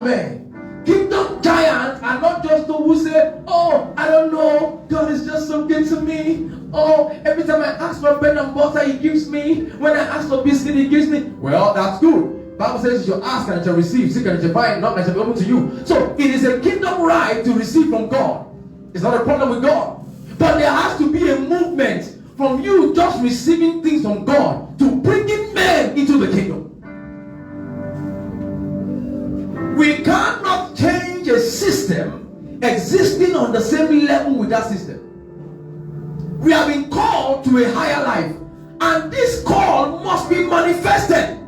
Amen. Kingdom giants are not just those who say, oh, I don't know, God is just so good to me. Oh, every time I ask for bread and butter, He gives me. When I ask for biscuit, He gives me. Well, that's good. Bible says you shall ask and you shall receive, seek and you shall find, knock and it shall be open to you. So it is a kingdom right to receive from God. It's not a problem with God. But there has to be a movement from you just receiving things from God to bringing men into the kingdom. We cannot change a system existing on the same level with that system. We have been called to a higher life, and this call must be manifested.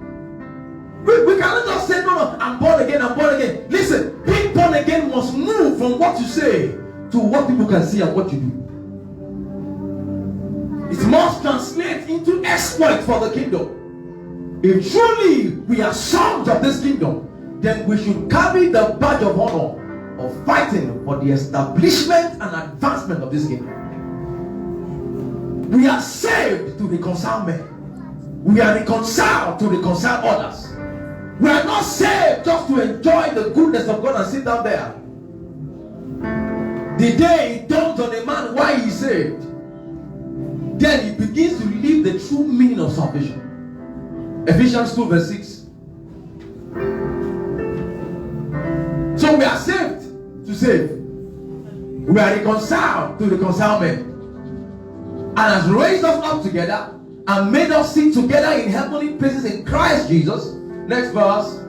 We cannot just say, no, I'm born again, I'm born again. Listen, being born again must move from what you say to what people can see and what you do. It must translate into exploit for the kingdom. If truly we are sons of this kingdom, then we should carry the badge of honor of fighting for the establishment and advancement of this kingdom. We are saved to reconcile men. We are reconciled to reconcile others. We are not saved just to enjoy the goodness of God and sit down there. The day it dawns on a man why he is saved, then he begins to live the true meaning of salvation. Ephesians 2 verse 6. So we are saved to save. We are reconciled to reconcile men. And has raised us up together and made us sit together in heavenly places in Christ Jesus. Next verse.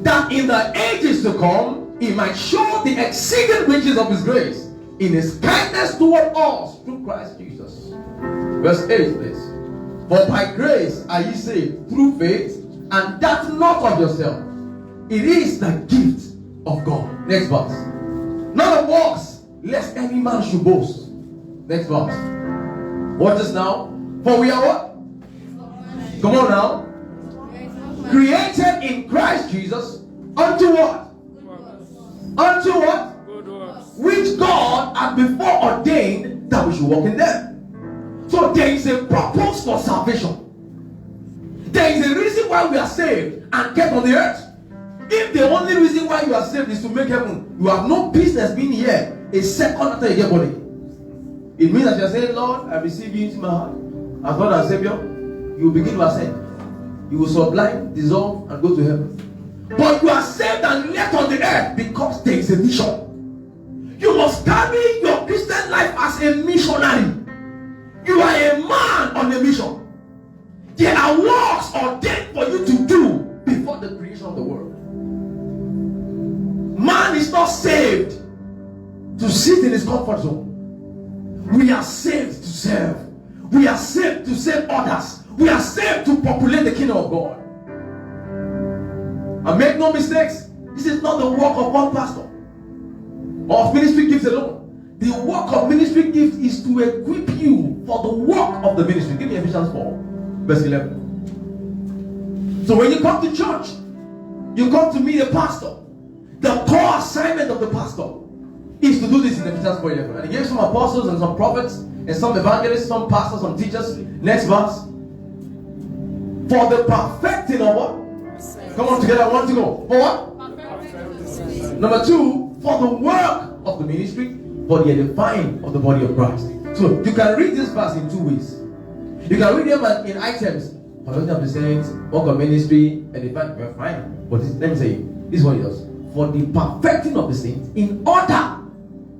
That in the ages to come, He might show the exceeding riches of His grace in His kindness toward us through Christ Jesus. Verse 8 please. For by grace are ye saved through faith, and that not of yourself. It is the gift of God. Next verse. Not of works, lest any man should boast. Next verse. Watch this now. For we are what? Come on now. Created in Christ Jesus unto what? Unto what? Good works. Which God had before ordained that we should walk in them. So there is a purpose for salvation. There is a reason why we are saved and kept on the earth. If the only reason why you are saved is to make heaven, you have no business being here a second after you get born again. It means that you are saying, Lord, I receive you into my heart as Lord and Savior. You will begin to ascend. You will sublime, dissolve, and go to heaven. But you are saved and left on the earth because there is a mission. You must carry your Christian life as a missionary. You are a man on a mission. There are works ordained for you to do before the creation of the world. Man is not saved to sit in his comfort zone. We are saved to serve. We are saved to save others. We are saved to populate the kingdom of God. And make no mistakes, this is not the work of one pastor or of ministry gifts alone. The work of ministry gifts is to equip you for the work of the ministry. Give me Ephesians 4 verse 11. So when you come to church, you come to meet a pastor. The core assignment of the pastor is to do this in Ephesians 4:11. And he gave some apostles and some prophets and some evangelists, some pastors, some teachers. Next verse. For the perfecting of what? Come on together, I want to go. For what? Number 2, for the work of the ministry, for the edifying of the body of Christ. So you can read this verse in 2 ways. You can read them in items. Perfecting of the saints, work of ministry, edifying. Well, fine. But let me say, this is what it does. For the perfecting of the saints, in order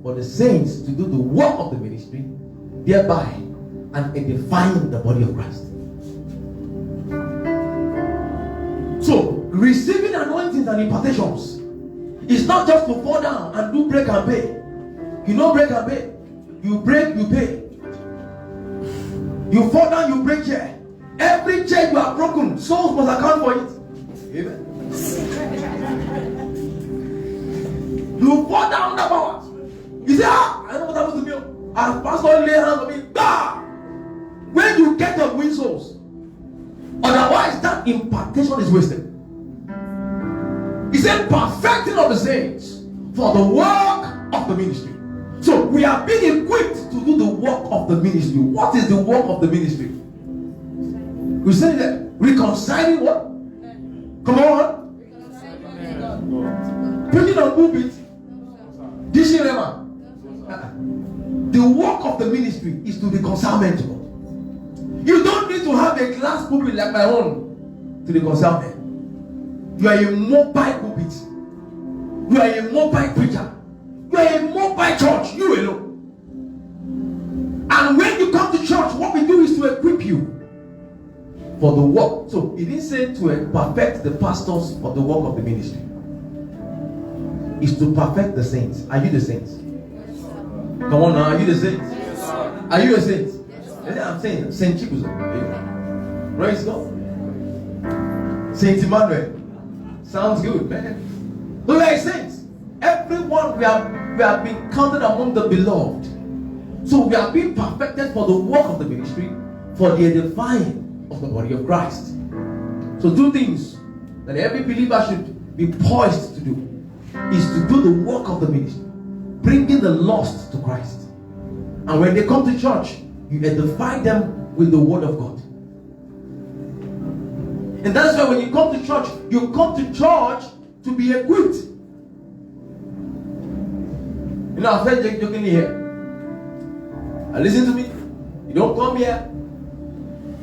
for the saints to do the work of the ministry, thereby and edifying the body of Christ. So, receiving anointings and impartations is not just to fall down and do break and pay. You know break and pay. You break, you pay. You fall down, you break chair. Every chair you have broken, souls must account for it. Amen. You fall down the power. You say, I know what happened to me. And pastor lay hands on me. Bah! When you get up, win souls. Otherwise, that impartation is wasted. He said, perfecting of the saints for the work of the ministry. So we are being equipped to do the work of the ministry. What is the work of the ministry? We say that reconciling what? Come on. Preaching on pulpit. Dishing rema. The work of the ministry is to reconcile men to God. You don't need to have a glass pulpit like my own to reconcile men. You are a mobile pulpit. You are a mobile preacher. You are a mobile church. You alone. And when you come to church, what we do is to equip you for the work. So he didn't say to perfect the pastors for the work of the ministry. It's to perfect the saints. Are you the saints? Come on now, are you the saints? Are you a saint? Yes, I'm saying Saint Chibuzo. Praise God. Saint Emmanuel. Sounds good, man. So we are saints. Everyone we have been counted among the beloved. So we are being perfected for the work of the ministry, for the edifying of the body of Christ. So two things that every believer should be poised to do is to do the work of the ministry, bringing the lost to Christ. And when they come to church, you edify them with the word of God. And that's why when you come to church to be equipped. You know, I've said jokingly here. And listen to me. You don't come here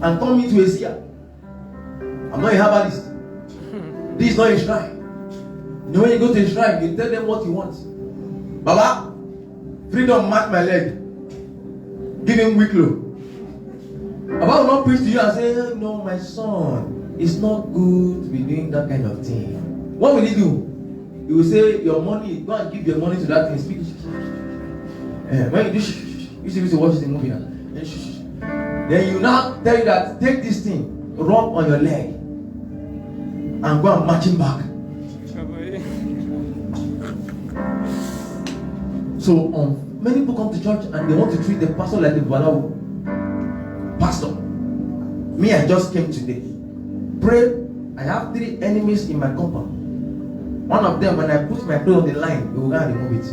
and turn me to a seer. I'm not a herbalist. This is not a shrine. You know, when you go to a shrine, you tell them what you want. Baba, freedom, mark my leg. Give him Wicklow. Baba will not preach to you and say, no, my son, it's not good to be doing that kind of thing. What will he do? He will say, your money, go and give your money to that thing. Speak. When you do you see to watch the movie now. Then you now tell you that take this thing, rub on your leg, and go and march him back. So many people come to church and they want to treat the pastor like the Balawu. Pastor, me, I just came today. Pray. I have 3 enemies in my compound. One of them, when I put my clothes on the line, they will go and remove it.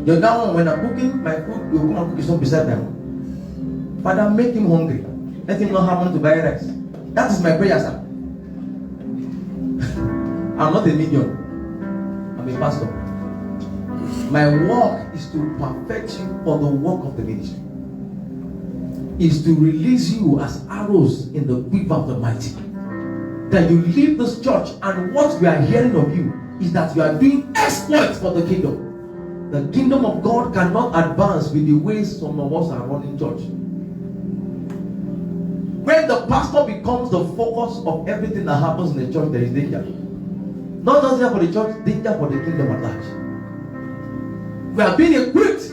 The other one, when I'm cooking my food, they will come and cook it up beside them. Father, make him hungry. Let him not have money to buy rice. That is my prayer, sir. I'm not a medium. I'm a pastor. My work is to perfect you for the work of the ministry. Is to release you as arrows in the quiver of the mighty. That you leave this church, and what we are hearing of you is that you are doing exploits for the kingdom. The kingdom of God cannot advance with the ways some of us are running church. When the pastor becomes the focus of everything that happens in the church, there is danger. Not just for the church, danger for the kingdom at large. We are being equipped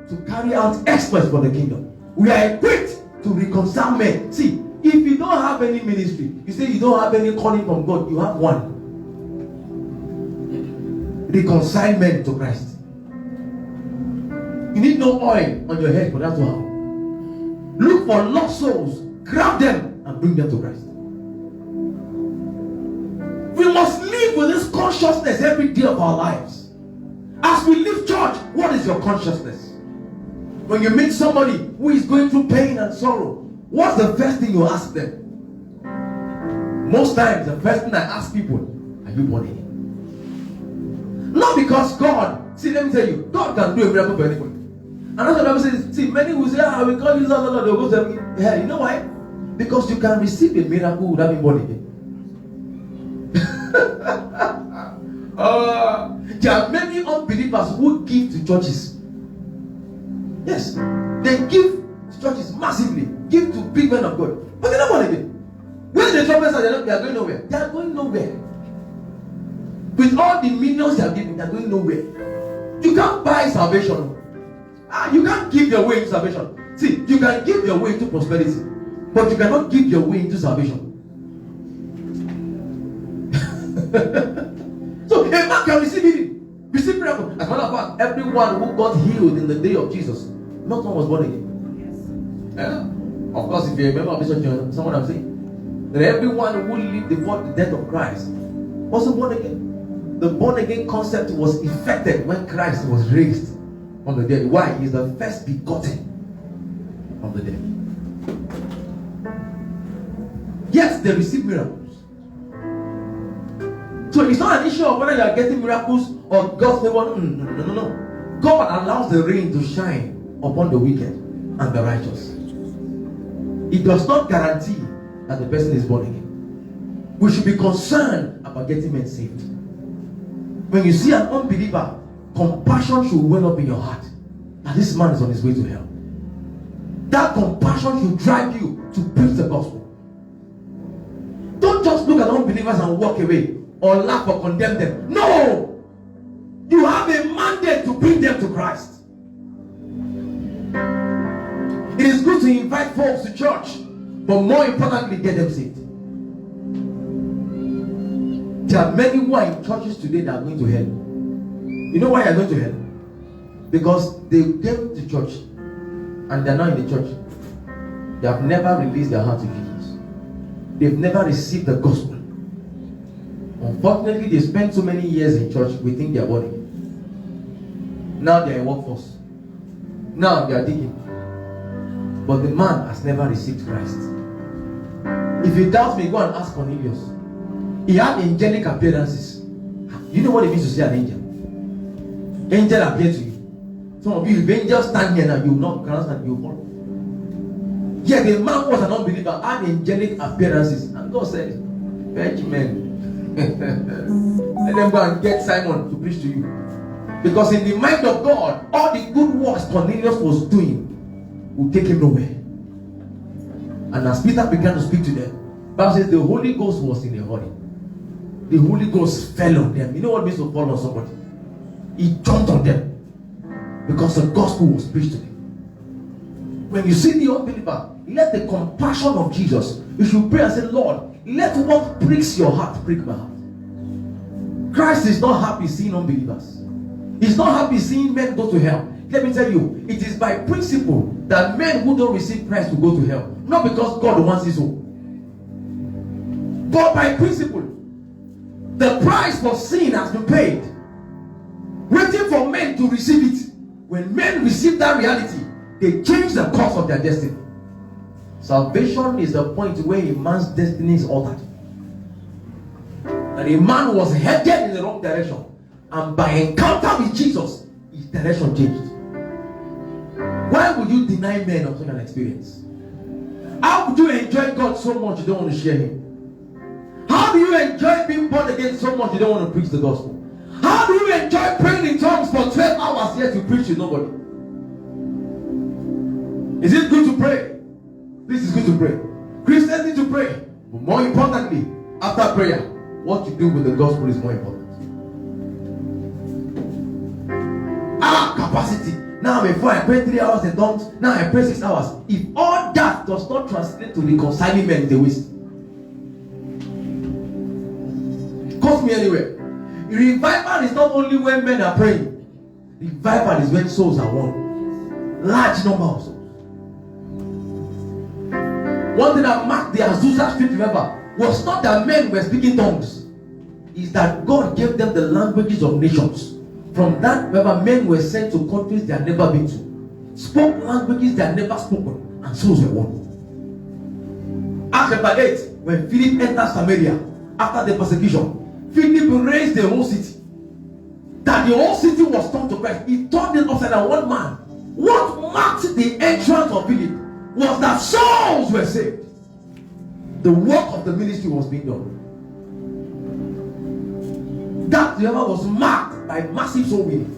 to carry out exploits for the kingdom. We are equipped to reconcile men. See, if you don't have any ministry, you say you don't have any calling from God, you have one. Reconcile men to Christ. You need no oil on your head for that to happen. Look for lost souls, grab them and bring them to Christ. We must live with this consciousness every day of our lives. As we leave church, what is your consciousness? When you meet somebody who is going through pain and sorrow, what's the first thing you ask them? Most times, the first thing I ask people, are you born again? Not because God, see, let me tell you, God can do a miracle for anybody. And that's what the Bible says. See, many will say, we can't use that, they'll go to hell. You know why? Because you can receive a miracle without being born again. There are many unbelievers who give to churches. Yes, they give to churches massively, give to big men of God, but they're not born again. When the trumpets are, they are going nowhere. They are going nowhere. With all the millions they are giving, they are going nowhere. You can't buy salvation. You can't give your way into salvation. See, you can give your way into prosperity, but you cannot give your way into salvation. So a man can receive healing, receive miracle. As a matter of fact, everyone who got healed in the day of Jesus, not one was born again. Yes. Yeah. Of course, if you remember of this, someone I'm saying that everyone who lived before the death of Christ wasn't born again. The born again concept was effected when Christ was raised from the dead. Why? He's the first begotten of the dead. Yes, they received miracles. So it's not an issue of whether you are getting miracles or God's favor. No. God allows the rain to shine upon the wicked and the righteous. It does not guarantee that the person is born again. We should be concerned about getting men saved. When you see an unbeliever, compassion should well up in your heart that this man is on his way to hell. That compassion should drive you to preach the gospel. Don't just look at unbelievers and walk away or laugh or condemn them. No! You have a mandate to bring them to Christ. It is good to invite folks to church, but more importantly, get them saved. There are many who are in churches today that are going to hell. You know why they are going to hell? Because they came to church and they are now in the church. They have never released their heart to Jesus. They've never received the gospel. Unfortunately, they spent so many years in church within their body. Now they are in workforce. Now they are digging. But the man has never received Christ. If you doubt me, go and ask Cornelius. He had angelic appearances. You know what it means to see an angel? Angel appear to you. Some of you, if angels stand here now, you will not stand, you will fall. Yeah, the man was an unbeliever, had angelic appearances. And God said, fetch men. Let them go and get Simon to preach to you. Because in the mind of God, all the good works Cornelius was doing will take him nowhere. And as Peter began to speak to them, the Bible says the Holy Ghost was in a hurry. The Holy Ghost fell on them. You know what it means to fall on somebody? He jumped on them because the gospel was preached to them. When you see the unbeliever, let the compassion of Jesus, you should pray and say, Lord, let what pricks your heart prick my heart. Christ is not happy seeing unbelievers. He's not happy seeing men go to hell. Let me tell you, it is by principle that men who don't receive Christ will go to hell. Not because God wants it so. But by principle. The price for sin has been paid. Waiting for men to receive it. When men receive that reality, they change the course of their destiny. Salvation is the point where a man's destiny is altered. And a man was headed in the wrong direction. And by encounter with Jesus, his direction changed. Why would you deny men of such an experience? How would you enjoy God so much you don't want to share him? How do you enjoy being born again so much you don't want to preach the gospel? How do you enjoy praying in tongues for 12 hours yet you preach to nobody? Is it good to pray? This is good to pray. Christians need to pray. But more importantly, after prayer, what you do with the gospel is more important. Our capacity. Now before I pray 3 hours in tongues, now I pray 6 hours. If all that does not translate to reconciling men, it's a waste. Cost me anywhere. Revival is not only when men are praying. Revival is when souls are won. Large number of souls. One thing that marked the Azusa Street revival was not that men were speaking tongues. It's that God gave them the languages of nations. From that revival, men were sent to countries they had never been to. Spoke languages they had never spoken. And souls were won. Acts chapter 8, when Philip entered Samaria after the persecution, Philip raised the whole city. That the whole city was turned to Christ. He turned it upside down. One man. What marked the entrance of Philip was that souls were saved. The work of the ministry was being done. That river was marked by massive soul winning.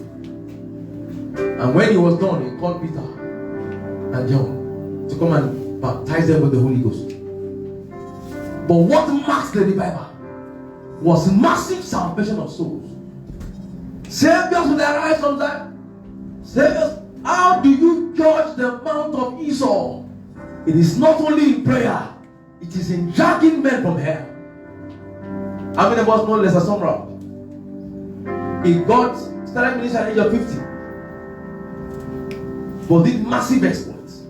And when it was done, he called Peter and John to come and baptize them with the Holy Ghost. But what marks the revival was massive salvation of souls. Saviors will arise sometime. Saviors, how do you judge the mount of Esau? It is not only in prayer, it is in dragging men from hell. How many of us know Lester Sumrall? He started ministry at the age of 50. But did massive exploits.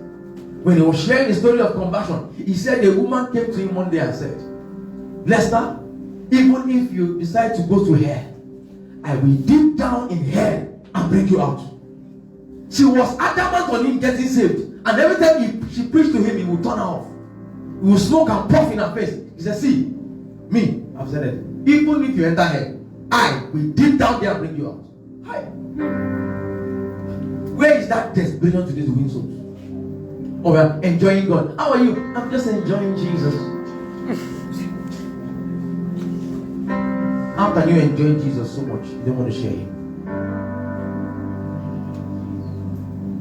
When he was sharing the story of conversion, he said a woman came to him one day and said, Lester, even if you decide to go to hell, I will deep down in hell and bring you out. She was adamant on him getting saved. And every time she preached to him, he would turn her off. He would smoke and puff in her face. He said, see, me, I've said it. even if you enter hell, I will deep down there and bring you out. Hi. Where is that desperation today to win souls? Or we're enjoying God. How are you? I'm just enjoying Jesus. How can you enjoy Jesus so much you don't want to share him?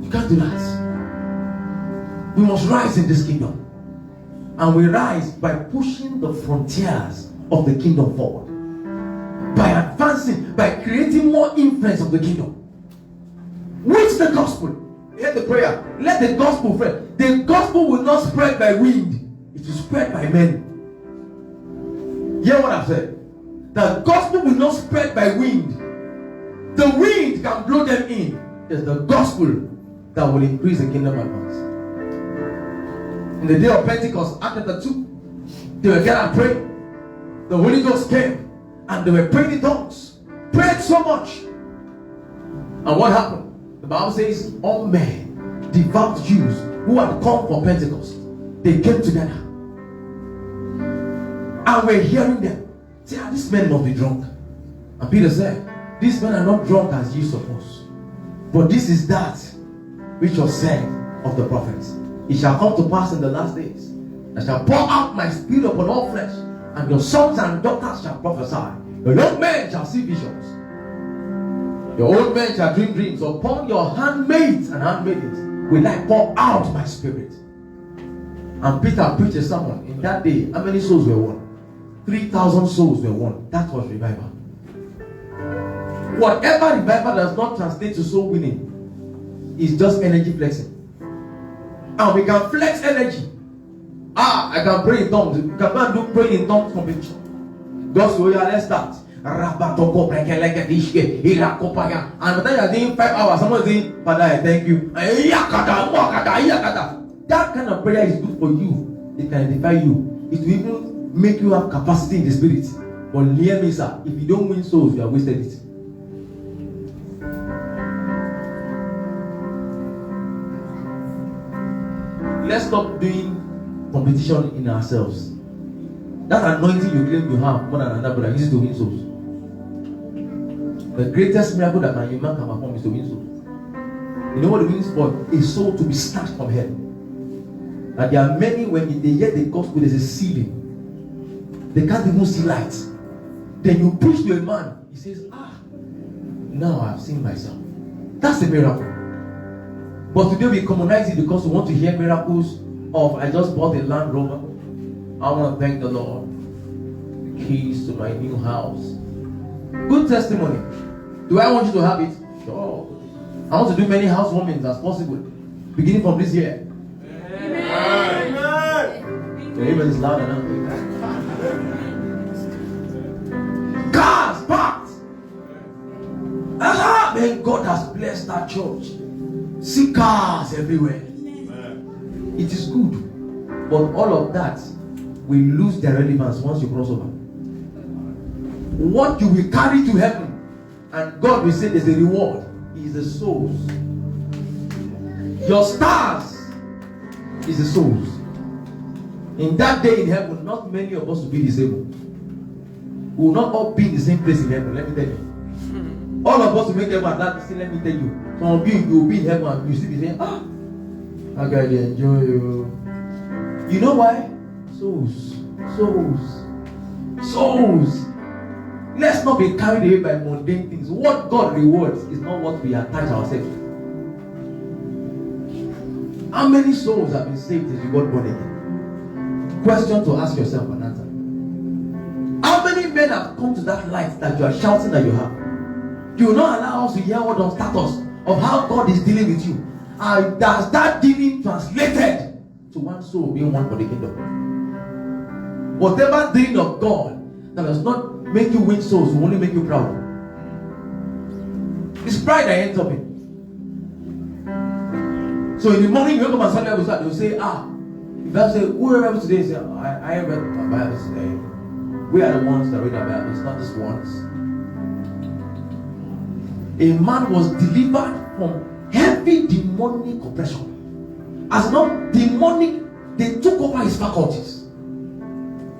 You can't do that. We must rise in this kingdom. And we rise by pushing the frontiers of the kingdom forward. By advancing, by creating more influence of the kingdom. With the gospel. Hear the prayer. Let the gospel spread. The gospel will not spread by wind. It will spread by men. Hear what I've said. The gospel will not spread by wind. The wind can blow them in. It's the gospel that will increase the kingdom advance. In the day of Pentecost, Acts chapter 2, they were gathered and praying. The Holy Ghost came and they were praying in tongues. Prayed so much. And what happened? The Bible says all men, devout Jews who had come for Pentecost, they came together. And we're hearing them. Say, these men must be drunk. And Peter said, these men are not drunk as ye suppose. But this is that which was said of the prophets. It shall come to pass in the last days. I shall pour out my spirit upon all flesh. And your sons and daughters shall prophesy. Your young men shall see visions. Your old men shall dream dreams. Upon your handmaids and handmaidens will I pour out my spirit. And Peter preached a sermon. In that day, how many souls were won? 3,000 souls were won. That was revival. Whatever revival does not translate to soul winning is just energy flexing. And we can flex energy. I can pray in tongues. You can go and do praying in tongues competition. God says, yeah, let's start. And by the time you are doing 5 hours, someone is saying, Father, I thank you. That kind of prayer is good for you. It can edify you. It will even make you have capacity in the spirit. But hear me, sir, if you don't win souls, you have wasted it. Let's stop doing competition in ourselves. That anointing you claim you have more than another brother, use it to win souls. The greatest miracle that a man can perform is to win souls. You know what it means for a soul to be snatched from hell? That there are many, when they hear the gospel, there's a ceiling. They can't even see light. Then you preach to a man, he says, now I've seen myself. That's the miracle. But today we commonize it because we want to hear miracles of, I just bought a Land Rover. I want to thank the Lord. The keys to my new house. Good testimony. Do I want you to have it? Sure. I want to do many housewarmings as possible. Beginning from this year. Amen. Amen. Is loud enough. Cars parked. Man, God has blessed that church. See cars everywhere. Amen. It is good. But all of that will lose their relevance once you cross over. What you will carry to heaven, and God will say there's a reward, is the souls. Your stars is the souls. In that day in heaven, not many of us will be disabled. We will not all be in the same place in heaven, let me tell you. All of us will make heaven at that. See, let me tell you. Some of you will be in heaven and you still be saying, how can I enjoy you? You know why? Souls. Let's not be carried away by mundane things. What God rewards is not what we attach ourselves to. How many souls have been saved since you got born again? Question to ask yourself and answer. How many men have come to that light that you are shouting that you have? You will not allow us to hear what on status of how God is dealing with you. And does that dealing translated to one soul being one for the kingdom? Whatever dealing of God that does not make you win souls will only make you proud. It's pride that ends up in. So in the morning you wake up and Sunday will start, they'll say, if I say, who remember today? Say, I read my Bible today. We are the ones that read our Bibles, not just once. A man was delivered from heavy demonic oppression. As not demonic, they took over his faculties.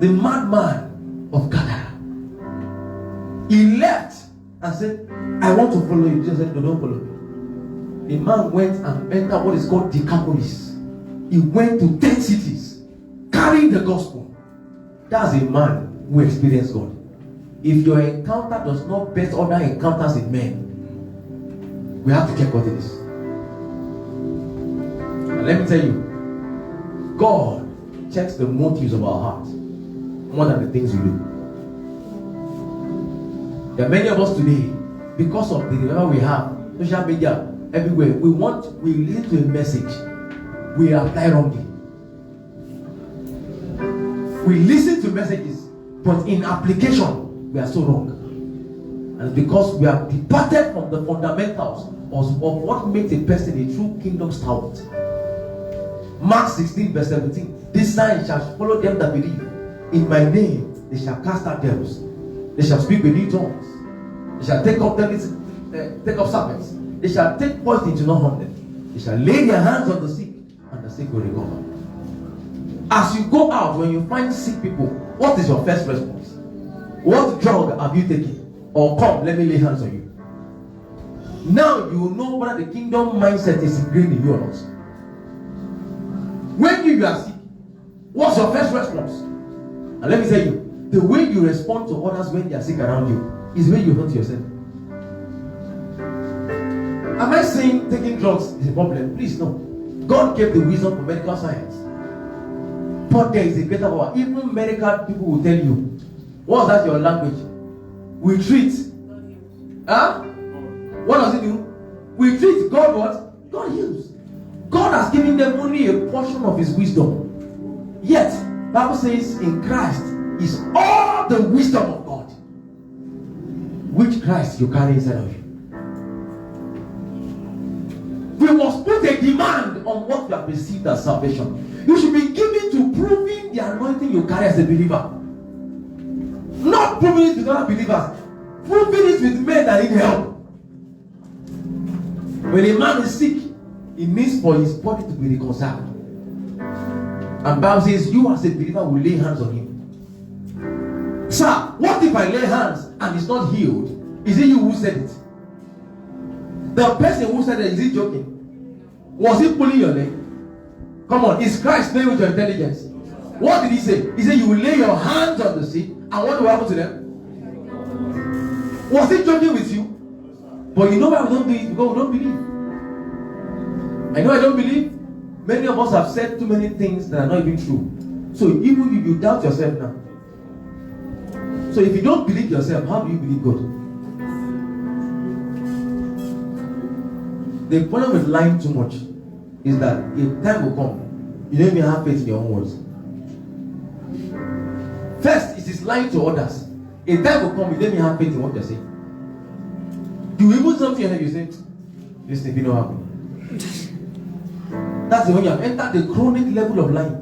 The madman of Gadara. He left and said, I want to follow you. Jesus said, no, don't follow me. The man went and entered what is called Decapolis. He went to 10 cities, carrying the gospel. That's a man who experienced God. If your encounter does not best other encounters in men, we have to check what it is. And let me tell you, God checks the motives of our heart more than the things we do. There are many of us today, because of the revival we have, social media everywhere, we listen to a message, we apply wrongly. We listen to messages, but in application, we are so wrong. And because we have departed from the fundamentals of what makes a person a true kingdom stalwart. Mark 16 verse 17. This sign shall follow them that believe. In my name they shall cast out devils. They shall speak with new tongues. They shall take up serpents. They shall take poison to not harm them. They shall lay their hands on the sick, and the sick will recover. As you go out, when you find sick people, what is your first response? What drug have you taken? Or come, let me lay hands on you. Now you will know whether the kingdom mindset is ingrained in you or not. When you are sick, what's your first response? And let me tell you, the way you respond to others when they are sick around you is the way you hurt yourself. Am I saying taking drugs is a problem? Please, no. God gave the wisdom for medical science. But there is a greater power. Even medical people will tell you, what's that your language? We treat. Huh? What does it do? We treat. God what? God heals. God has given them only a portion of his wisdom. Yet, Bible says in Christ is all the wisdom of God. Which Christ you carry inside of you. We must put a demand on what you have received as salvation. You should be given to proving the anointing you carry as a believer. Not proving it with other believers. Proving it with men that need help. When a man is sick, it means for his body to be reconciled. And Bible says, you as a believer will lay hands on him. Sir, what if I lay hands and he's not healed? Is it you who said it? The person who said it, is he joking? Was he pulling your leg? Come on, is Christ playing with your intelligence? What did he say? He said you will lay your hands on the sick, and what will happen to them? Was he joking with you? But you know why we don't do it? Because we don't believe. I know I don't believe. Many of us have said too many things that are not even true. So even if you doubt yourself now. So if you don't believe yourself, how do you believe God? The problem with lying too much is that if time will come, you don't even have faith in your own words. First, it is lying to others. A time will come, you don't even have faith in what you're saying. You even something and you say, this thing will not happen. That's when you have entered the chronic level of lying.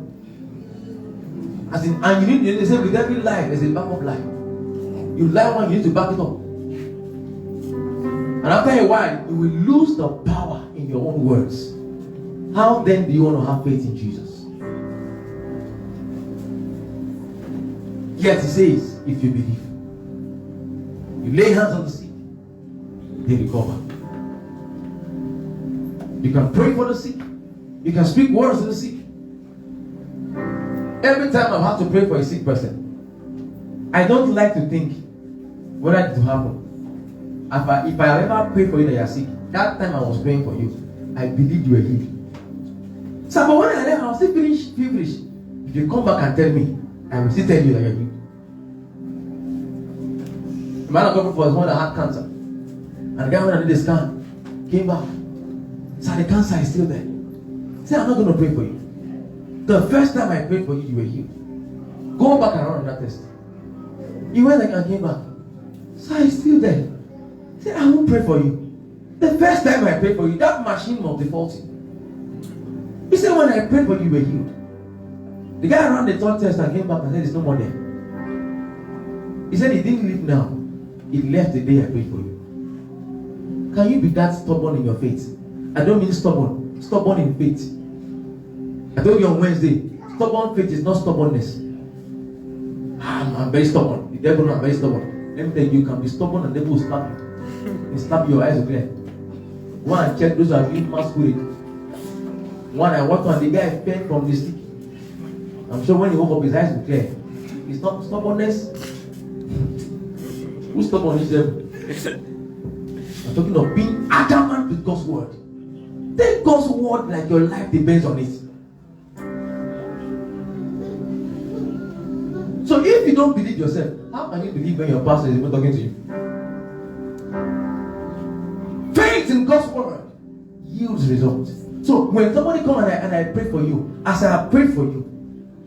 As in, and you need to say with every lie, there's a backup lie. You lie one, you need to back it up. And after a while, you will lose the power in your own words. How then do you want to have faith in Jesus? Yet he says, if you believe, you lay hands on the sick, they recover. You can pray for the sick. You can speak words to the sick. Every time I've had to pray for a sick person, I don't like to think whether it will happen. If I ever pray for you that you are sick, that time I was praying for you, I believed you were healed. So, but when I left, I was still feverish. If you come back and tell me, I will still tell you that you are healed. The man of God was one that had cancer. And the guy went and did the scan, came back. So the cancer is still there. Say, I'm not going to pray for you. The first time I prayed for you, you were healed. Go back and run that test. He went and came back. So it's still there. Say, I won't pray for you. The first time I prayed for you, that machine was defaulting. He said, when I prayed for you, you were healed. The guy ran the third test and came back and said, there's no more there. He said, he didn't leave now. He left the day I prayed for you. Can you be that stubborn in your faith? I don't mean stubborn. Stubborn in faith. I told you on Wednesday, stubborn faith is not stubbornness. I'm very stubborn. The devil knows I'm very stubborn. Let me tell you, you can be stubborn and devil will slap you. He slap your eyes clear. One and check those who are doing masquerade. One I walked on, the guy fell from the stick. I'm sure when he woke up, his eyes were clear. It's not stubbornness. Who's stubborn is devil? I'm talking of being adamant with God's word. Take God's word like your life depends on it. So if you don't believe yourself, how can you believe when your pastor is even talking to you? Faith in God's word yields results. So when somebody comes and I pray for you, as I have prayed for you,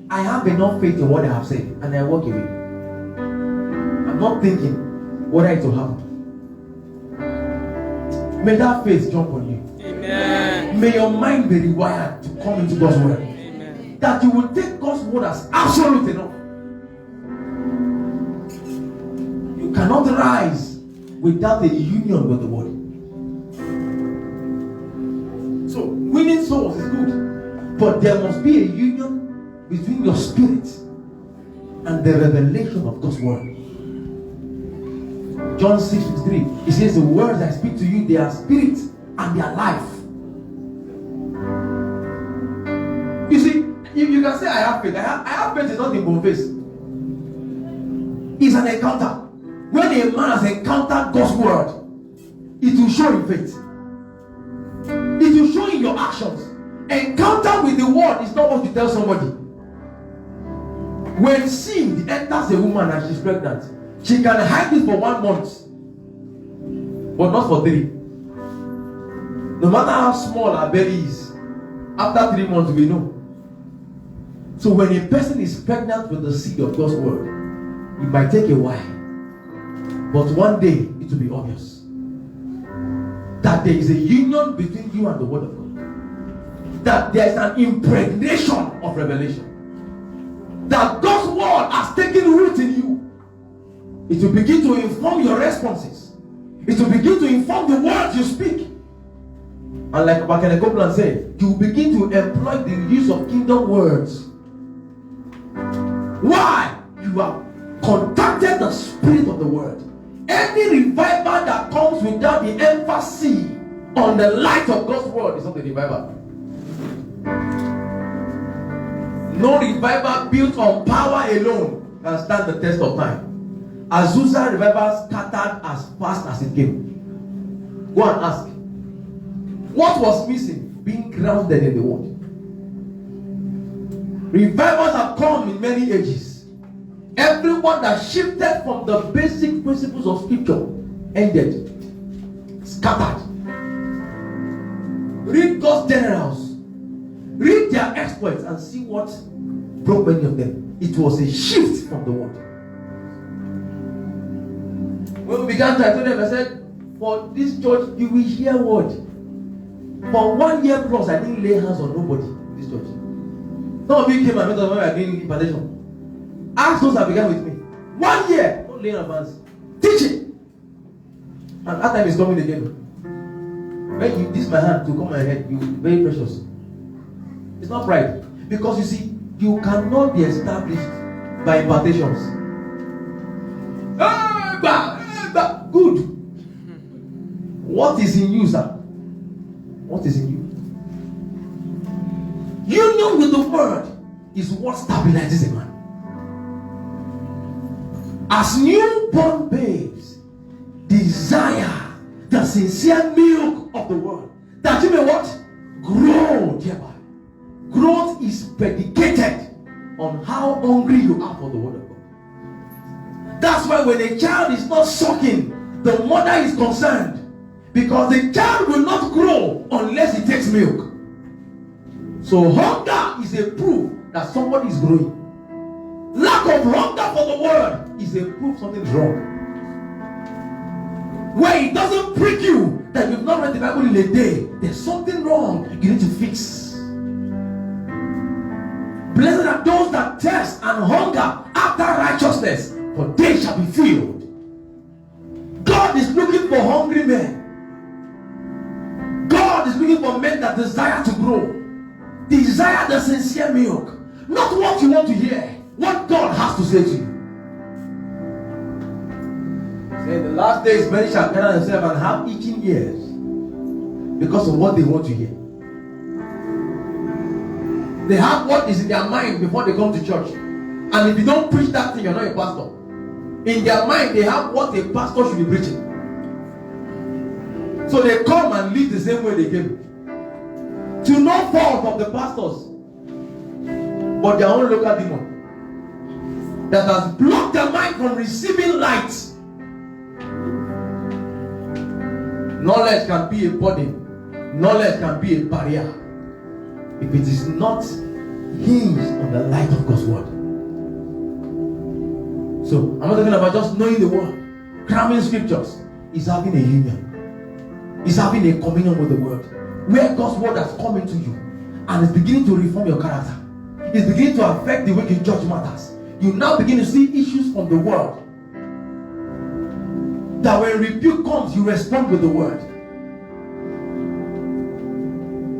I have enough faith in what I have said, and I walk away. I'm not thinking whether it will happen. May that faith jump on you. Amen. May your mind be rewired to come into God's word. Amen. That you will take God's word as absolute enough. You cannot rise without a union with the word. So winning souls is good, but there must be a union between your spirit and the revelation of God's word. John 6:3, it says, the words I speak to you, they are spirit and they are life. You see, you can say I have faith. I have faith is not in both face. It's an encounter. When a man has encountered God's word, it will show in faith. It will show in your actions. Encounter with the word is not what you tell somebody. When seed enters a woman and she's pregnant, she can hide it for 1 month, but not for 3. No matter how small her belly is, after 3 months we know. So when a person is pregnant with the seed of God's word, it might take a while, but one day it will be obvious that there is a union between you and the word of God. That there is an impregnation of revelation. That God's word has taken root in you. It will begin to inform your responses. It will begin to inform the words you speak. And like Bakene Copeland said, you will begin to employ the use of kingdom words. Why? You have contacted the spirit of the word. Any revival that comes without the emphasis on the light of God's word is not a revival. No revival built on power alone can stand the test of time. Azusa revival scattered as fast as it came. Go and ask. What was missing? Being grounded in the word. Revivals have come in many ages. Everyone that shifted from the basic principles of scripture ended. Scattered. Read God's generals. Read their exploits and see what broke many of them. It was a shift from the word. When we began to, I told them, I said, for this church, you will hear word. For 1 year plus, I didn't lay hands on nobody in this church. Some of you came and met us when we were doing impartation. Ask those that began with me. 1 year, don't lay hands. Teach it. And that time is coming again. When you this my hand to come my head, you very precious. It's not pride. Because you see, you cannot be established by impartations. Good. What is in you, sir? What is in you? Union with the word is what stabilizes a man. As newborn babes desire the sincere milk of the word, that you may what? Grow thereby. Growth is predicated on how hungry you are for the word of God. That's why when a child is not sucking, the mother is concerned, because the child will not grow unless he takes milk. So hunger is a proof that somebody is growing. Lack of hunger for the word is a proof something's wrong. Where it doesn't prick you that you've not read the Bible in a day, there's something wrong you need to fix. Blessed are those that thirst and hunger after righteousness, for they shall be filled. God is looking for hungry men. God is looking for men that desire to grow. Desire the sincere milk. Not what you want to hear. What God has to say to you. In the last days, many shall gather themselves and have itching ears because of what they want to hear. They have what is in their mind before they come to church. And if you don't preach that thing, you're not a pastor. In their mind, they have what a pastor should be preaching. So they come and live the same way they came. To no fault of the pastors, but their own local demon that has blocked their mind from receiving light. Knowledge can be a burden. Knowledge can be a barrier if it is not hinged on the light of God's word. So I'm not talking about just knowing the word. Cramming scriptures is having a union. Is having a communion with the word. Where God's word has come into you and is beginning to reform your character. It's beginning to affect the way you judge matters. You now begin to see issues from the word. That when rebuke comes, you respond with the word.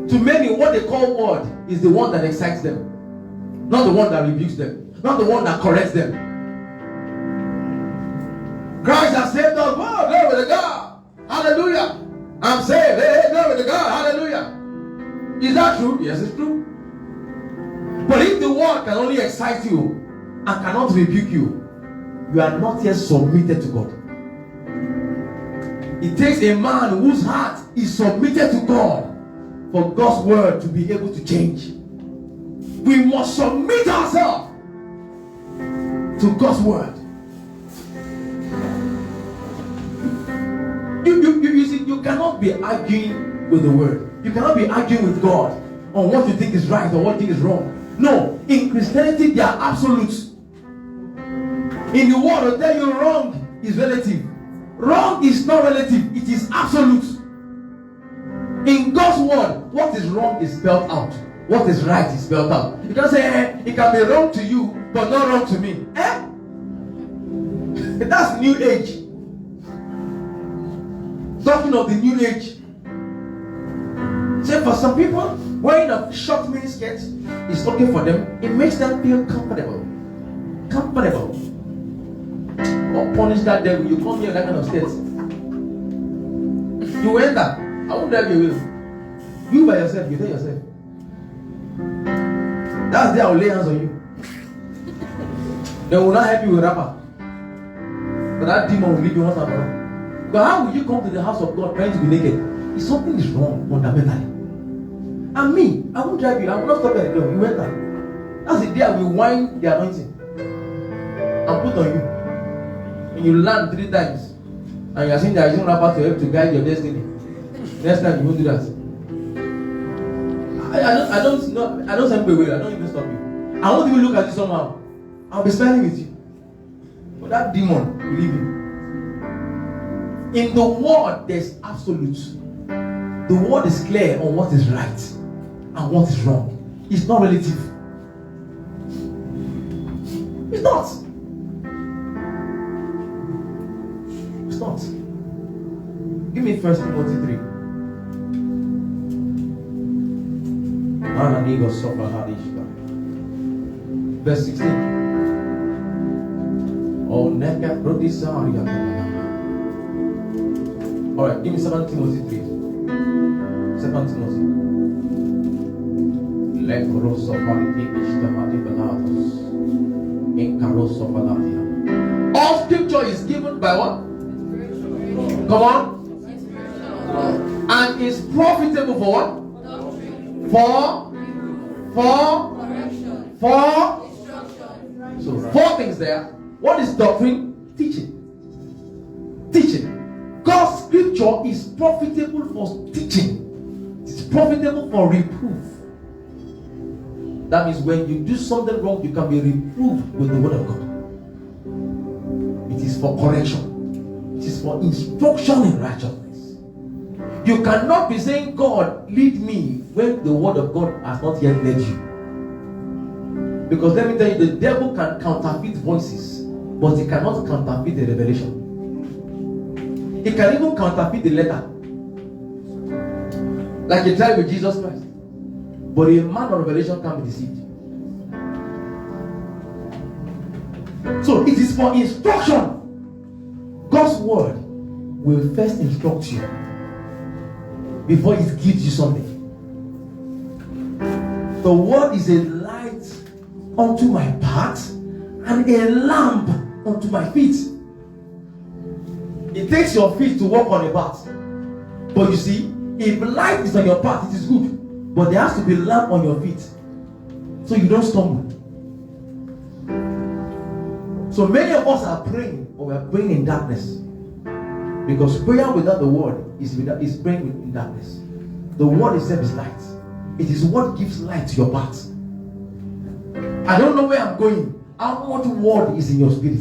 To many, what they call word is the one that excites them, not the one that rebukes them, not the one that corrects them. Christ has saved us. Oh, glory to God. Hallelujah. I'm saved. Hey, glory to God. Hallelujah. Is that true? Yes, it's true. But if the word can only excite you and cannot rebuke you, you are not yet submitted to God. It takes a man whose heart is submitted to God for God's word to be able to change. We must submit ourselves to God's word. You see, you cannot be arguing with the word. You cannot be arguing with God on what you think is right or what you think is wrong. No, in Christianity they are absolutes. In the world, I'll tell you wrong is relative. Wrong is not relative, it is absolute. In God's word, what is wrong is spelled out. What is right is spelled out. You can't say, it can be wrong to you, but not wrong to me. That's new age. Talking of the new age. Say for some people, wearing a short mini skirt is okay for them. It makes them feel comfortable. Comfortable. Or punish that devil. You come here that kind of state. You enter. I won't drive you away. You by yourself, you tell yourself. That's there I will lay hands on you. They will not help you with rapper. But that demon will leave you once and for all. But how will you come to the house of God trying to be naked? If something is wrong fundamentally. And me, I won't drive you. I will not stop at the door. You enter. That's the day I will wind the anointing and put on you. And you land 3 times. And you are saying there is no rapper to help to guide your destiny. Next time you won't do that. I don't send you away. I don't even stop you. I won't even look at you somehow. I'll be smiling with you. But that demon will leave you. In the word, there's absolute. The word is clear on what is right and what is wrong. It's not relative. It's not. It's not. Give me 1 Timothy 3. Verse 16. Oh, neka prodisaria. Alright, give me 2 Timothy 3. 2 Timothy. All scripture is given by what? Come on. And is profitable for what? For so 4 things there. What is doctrine? Teaching. Teaching. God's scripture is profitable for teaching. It's profitable for reproof. That means when you do something wrong, you can be reproved with the word of God. It is for correction. It is for instruction in righteousness. You cannot be saying, God, lead me, when the word of God has not yet led you. Because let me tell you, the devil can counterfeit voices, but he cannot counterfeit the revelation. He can even counterfeit the letter. Like he tried with Jesus Christ. But a man of revelation can be deceived. So it is for instruction. God's God's word will first instruct you before it gives you something. The word is a light unto my path and a lamp unto my feet. It takes your feet to walk on a path. But you see, if light is on your path, it is good. But there has to be lamp on your feet, so you don't stumble. So many of us are praying, but we are praying in darkness. Because prayer without the word is praying in darkness. The word itself is light. It is what gives light to your path. I don't know where I'm going. How much word is in your spirit?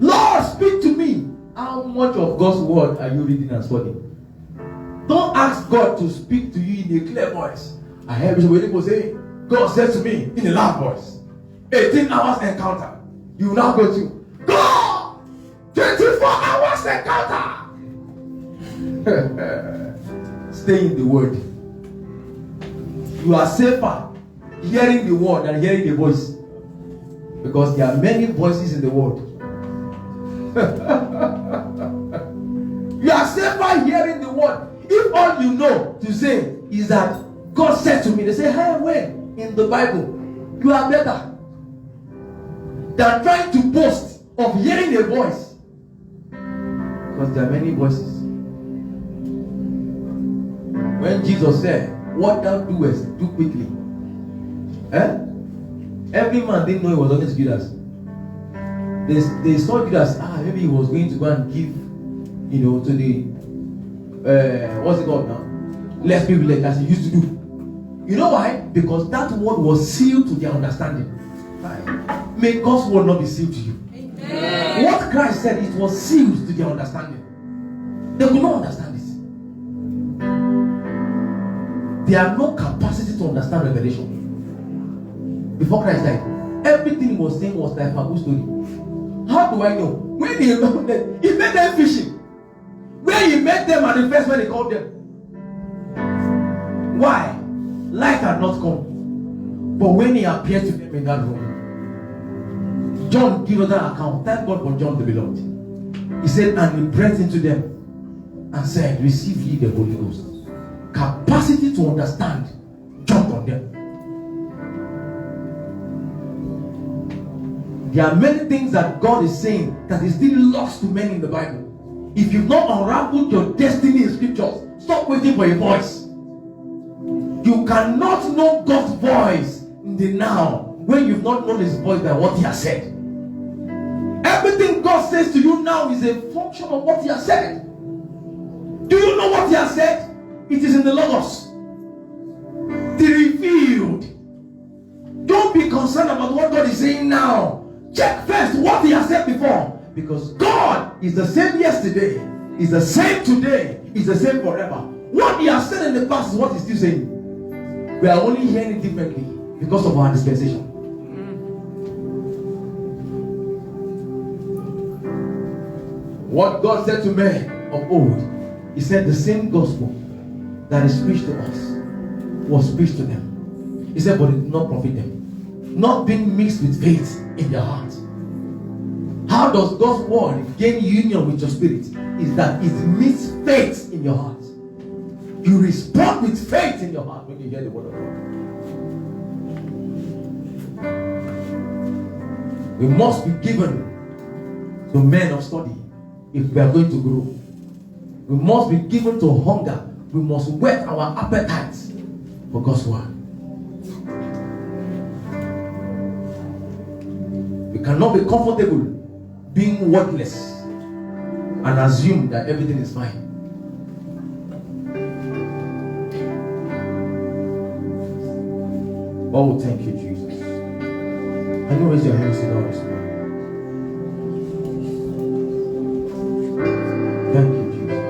Lord, speak to me. How much of God's word are you reading and studying? Don't ask God to speak to you in a clear voice. I heard Bishop Oyedepo say, God said to me in a loud voice, 18 hours encounter. You will now go to God, 24 hours encounter. Stay in the word. You are safer hearing the word than hearing the voice. Because there are many voices in the world. You are safer hearing the word. If all you know to say is that God said to me, they say, hey, when? In the Bible. You are better than trying to boast of hearing a voice. Because there are many voices. When Jesus said, what thou doest, do quickly. Every man didn't know he was against Judas. They saw Judas, maybe he was going to go and give, to the, what's it called now? Less privilege as he used to do. You know why? Because that word was sealed to their understanding. May God's word not be sealed to you. Amen. What Christ said, it was sealed to their understanding. They could not understand it. They have no capacity to understand revelation. Before Christ died, everything he was saying was like a good story. How do I know? When he made them fishing. When he met them at the first when he called them. Why? Light had not come. But when he appeared to them in that room, John gave us that account. Thank God for John the beloved. He said, and he breathed into them and said, receive ye the Holy Ghost. Capacity to understand jumped on them. There are many things that God is saying that is still lost to men in the Bible. If you've not unraveled your destiny in scriptures, stop waiting for a voice. You cannot know God's voice in the now when you've not known his voice by what he has said. Everything God says to you now is a function of what he has said. Do you know what he has said? It is in the Logos. The revealed. Don't be concerned about what God is saying now. Check first what he has said before. Because God is the same yesterday, is the same today, is the same forever. What he has said in the past is what he's still saying. We are only hearing it differently because of our dispensation. What God said to men of old, he said the same gospel that is preached to us was preached to them. He said, but it did not profit them. Not being mixed with faith in their heart. How does God's word gain union with your spirit? Is that it meets faith in your heart. You respond with faith in your heart when you hear the word of God. We must be given to men of study if we are going to grow. We must be given to hunger. We must whet our appetites for God's word. We cannot be comfortable being worthless and assume that everything is fine. Oh, thank you, Jesus. Can you raise your hands to God this morning? Thank you, Jesus.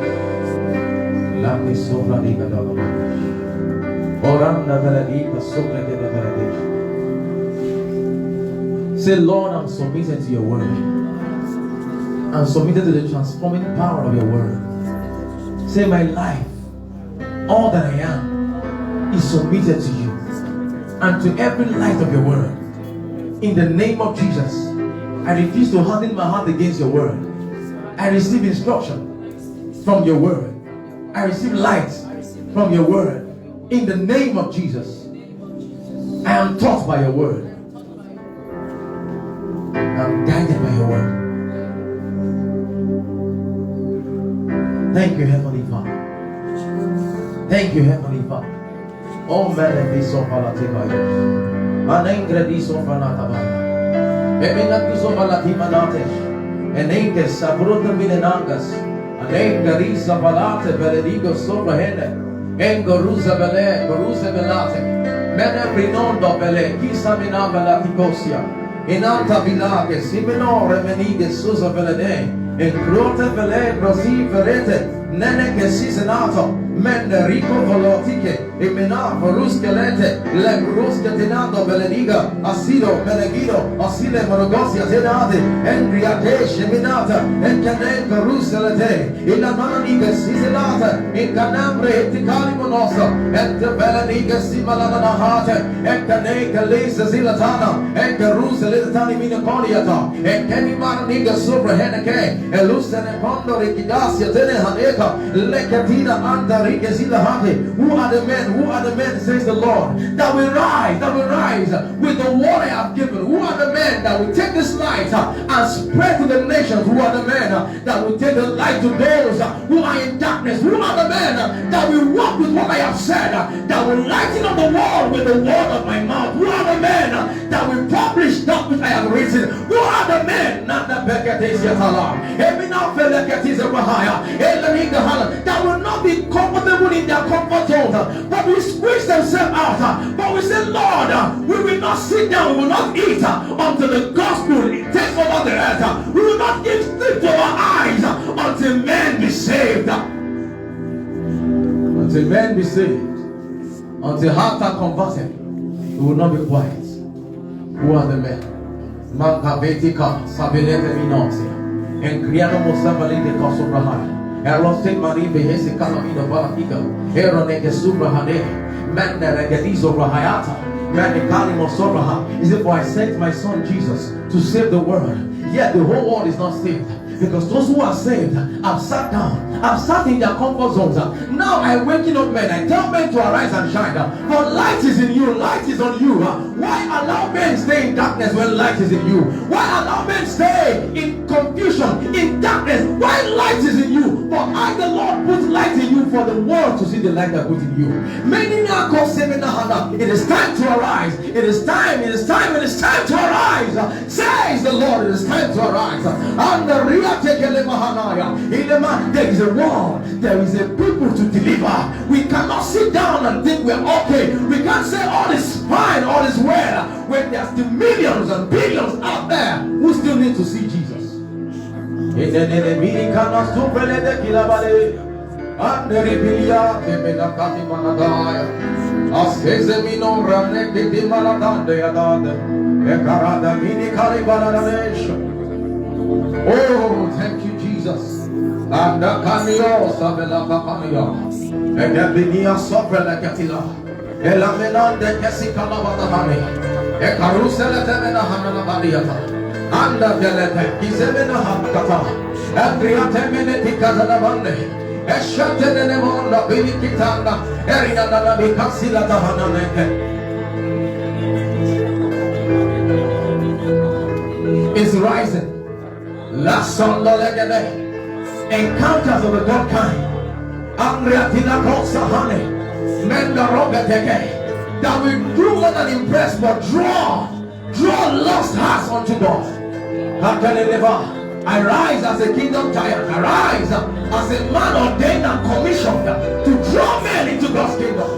Say, Lord, I'm submitted to your word. I'm submitted to the transforming power of your word. Say, my life, all that I am, is submitted to you and to every light of your word. In the name of Jesus, I refuse to harden my heart against your word. I receive instruction from your word. I receive light from your word. In the name of Jesus, I am taught by your word. I'm guided by your word. Thank you, Heavenly Father. Thank you, Heavenly Father. Oh, man, be so palatibaya. Anengre di so palatabaya. Eminatu so palatimanate. Enenge sabruta milenangas. Anenge risa palate beledigo sopra hene. Engoruza bele, goruza belate. Mene prinondo bele, kisa minava latikosia. Inanta bilage, siminore menige susa belede. Encrote bele, grosi verete. Nene che si senato. Men rico volotike e mena voruskelete le bruske tenando beleniga asido melegido asile morogosia tenate engriate sheminata en canenga ruselete e la mananiga siselata e canambre eticali monosa et beleniga simalana nahate e canega lesa zilatana e caruseletani minaconiata e cani mananiga sopra heneke e lusene pondo rikidasia tene haneka le catina anda. Who are the men? Who are the men, says the Lord, that will rise with the water I've given? Who are the men that will take this light and spread to the nations? Who are the men that will take the light to those who are in darkness? Who are the men that will walk with what I have said, that will lighten up the world with the word of my mouth? Who are the men that will publish that which I have written? Who are the men that will not be comfortable in their comfort zones, but we squeeze themselves out, but we say, Lord, we will not sit down, we will not eat until the gospel takes over the earth. We will not give sleep to our eyes until men be saved. Until men be saved, until hearts are converted, we will not be quiet. Who are the men? Mankavetika, Sabelete Minosia, and Criano Mosavalite Kosobrahai. Erostic Marie Behesi Kalamino Balakika, Eroneke Subrahane, Mandaregadizo Rahayata, Manikalimo Sobraha. Is it for I sent my son Jesus to save the world? Yet the whole world is not saved. Because those who are saved have sat down, have sat in their comfort zones. Now I waking up men, I tell men to arise and shine. For light is in you, light is on you. Why allow men stay in darkness when light is in you? Why allow men stay in confusion, in darkness? Why light is in you? For I, the Lord, put light in you for the world to see the light I put in you. Many now call Seminahana. It is time to arise. It is time to arise. Says the Lord, it is time to arise. And the real there is a war, there is a people to deliver. We cannot sit down and think we're okay. We can't say all is fine, all is well, when there's still millions and billions out there who still need to see Jesus. Oh, thank you, Jesus. And the Canio Savela Papania, and the Binia Sopra Catilla, Elamenande Cassicalavahani, a Carusela Temena Hanana Badiata, and the Delete, Isemena Hankata, and Triatemeneti Casalavande, a Shatanemon, Bilikitana, Eriana Bicasila Tahanameke. Is rising. Last Sunday, encounters of the God kind. Andreatina Kosahane, Menda Rogateke, that will do more than impress, but draw lost hearts unto God. I rise as a kingdom giant. I rise as a man ordained and commissioned to draw men into God's kingdom.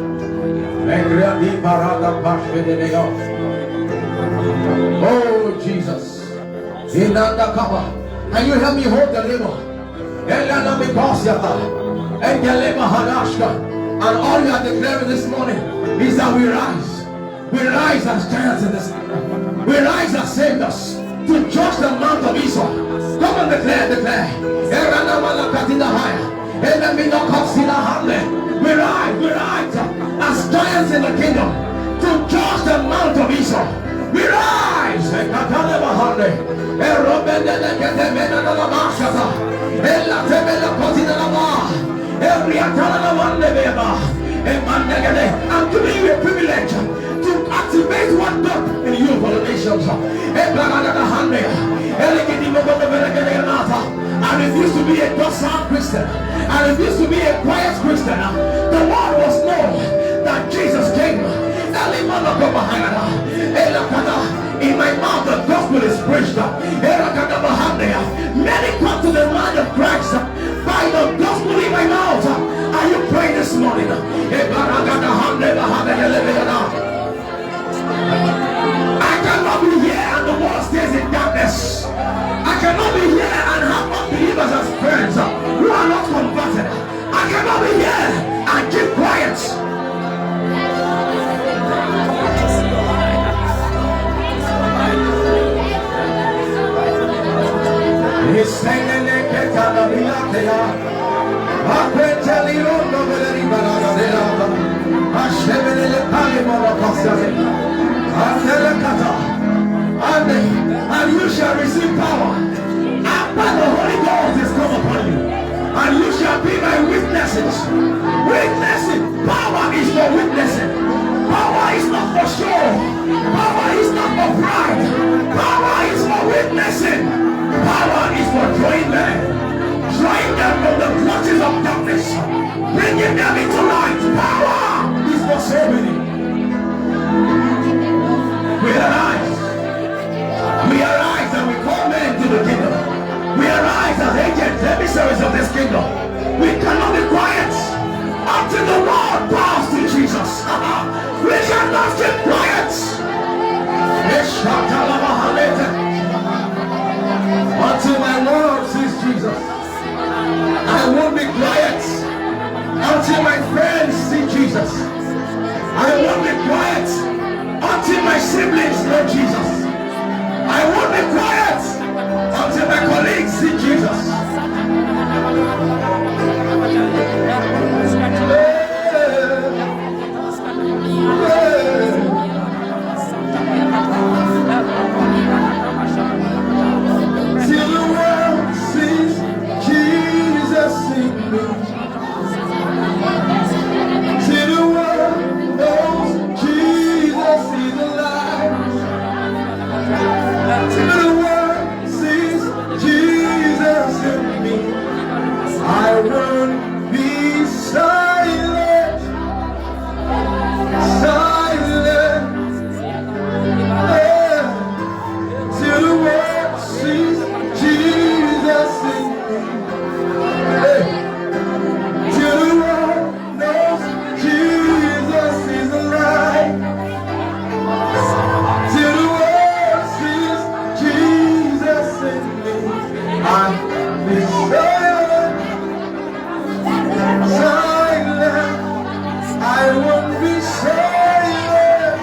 Oh, Jesus. Can you help me hold the label? And all you are declaring this morning is that we rise. We rise as giants in this land. We rise as saviors to judge the mount of Esau. Come and declare. We rise as giants in the kingdom to judge the mount of Esau. We rise Sekatale bahane. Erobende lekete menana la mashata. Ella tebele kotina la ma. Eriatala la wande beba. Emandegede. I'm giving you a privilege to activate what God in you for the nations. Eblagada hande. Elegedi mogodo belegede nata. I refuse to be a docile Christian. I refuse to be a quiet Christian. The world must know that Jesus came. In my mouth the gospel is preached. Many come to the mind of Christ by the gospel in my mouth. Are you praying this morning? I cannot be here and the world stays in darkness. I cannot be here and have unbelievers as friends who are not converted. I cannot be here and keep quiet. He's saying that and you shall receive power after the Holy Ghost is come upon you, and you shall be my witnesses. Witnessing, power is for witnessing. Power is not for show. Power is not for pride. Power is for witnessing. Power is for drawing them from the clutches of darkness, bringing them into light. Power is for saving. We arise and we call men to the kingdom. We arise as agents, emissaries of this kingdom. We cannot be quiet until the world bows to Jesus. We shall not keep quiet. Until my world sees Jesus, I won't be quiet. Until my friends see Jesus, I won't be quiet. Until my siblings know Jesus, I won't be quiet. Until my colleagues see Jesus. Till the world sees Jesus in me. Till the world knows Jesus is alive. Till the world sees Jesus in me. I won't be silent. Silent. Yeah. Till the world sees Jesus in me. Hey. Till the world knows Jesus is alive. Till the world sees Jesus in me. I'll be silent. Silent. I won't be silent.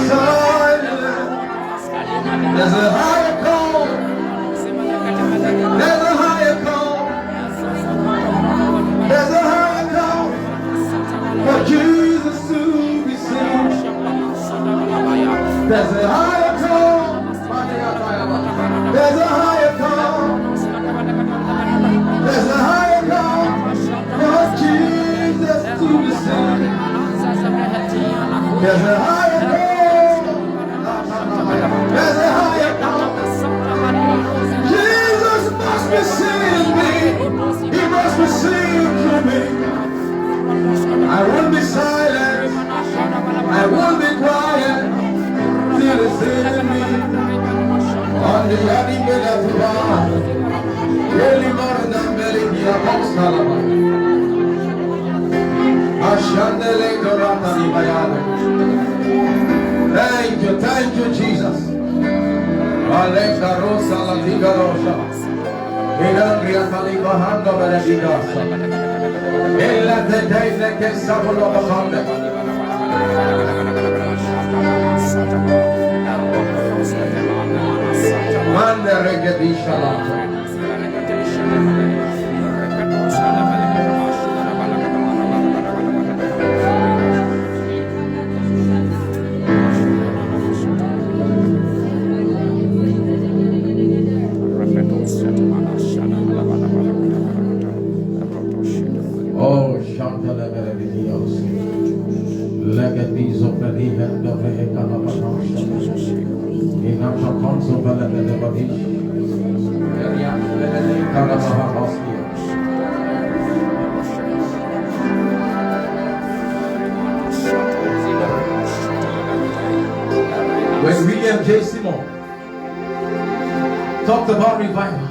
Silent. There's a higher call. There's a higher call. There's a higher call for Jesus to be seen. There's a higher call. There's a higher call. There's a higher call for Jesus to be seen. There's a higher call. There's a higher call. Jesus must be seen me. He must be seen through me. I won't be silent. I won't be quiet till it's in me. On the yadi bela tuba, really more than belly here Salama. Ashandele Dorata Bayana. Thank you, Jesus. Aleka Rosa Latiga Rosa. Inangria Taliba Hando Belegasa. Ella the day that gets Sabolo Honda. Manda Regadisha. Oh, Shantala Beredios. Legacies of the hand of the Hekalabanos. In our console, the Lebanon. When William J. Seymour talked about revival,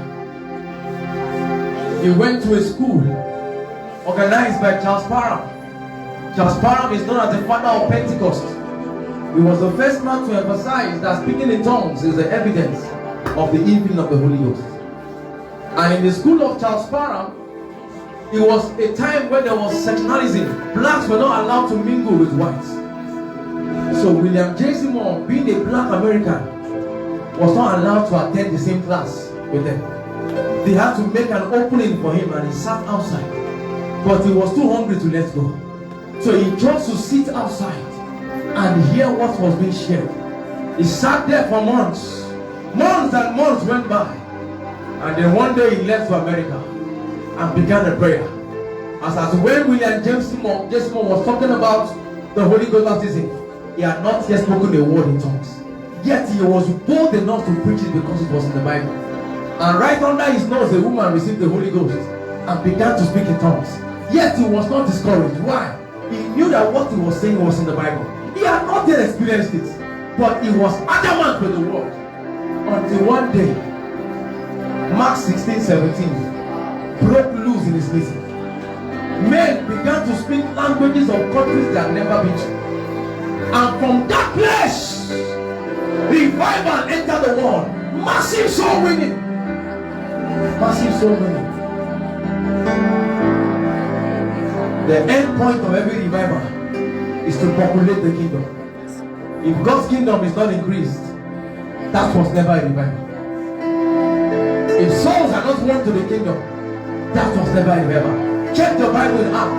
he went to a school organized by Charles Parham. Charles Parham is known as the father of Pentecost. He was the first man to emphasize that speaking in tongues is the evidence of the infilling of the Holy Ghost. And in the school of Charles Parham, it was a time when there was sectionalism. Blacks were not allowed to mingle with whites. So William J. Seymour, being a black American, was not allowed to attend the same class with them. They had to make an opening for him and he sat outside. But he was too hungry to let go. So he chose to sit outside and hear what was being shared. He sat there for months. Months and months went by. And then one day he left to America and began a prayer. As when William James Seymour was talking about the Holy Ghost baptism, he had not yet spoken a word in tongues. Yet he was bold enough to preach it because it was in the Bible. And right under his nose, a woman received the Holy Ghost and began to speak in tongues. Yet he was not discouraged. Why? He knew that what he was saying was in the Bible. He had not yet experienced it, but he was adamant with the word. Until one day, Mark 16:17 broke loose in his meeting. Men began to speak languages of countries they had never been to. And from that place, revival entered the world. Massive soul winning. Massive soul winning. The end point of every revival is to populate the kingdom. If God's kingdom is not increased, that was never a revival. If souls are not won to the kingdom, that was never a revival. Check the Bible in Acts.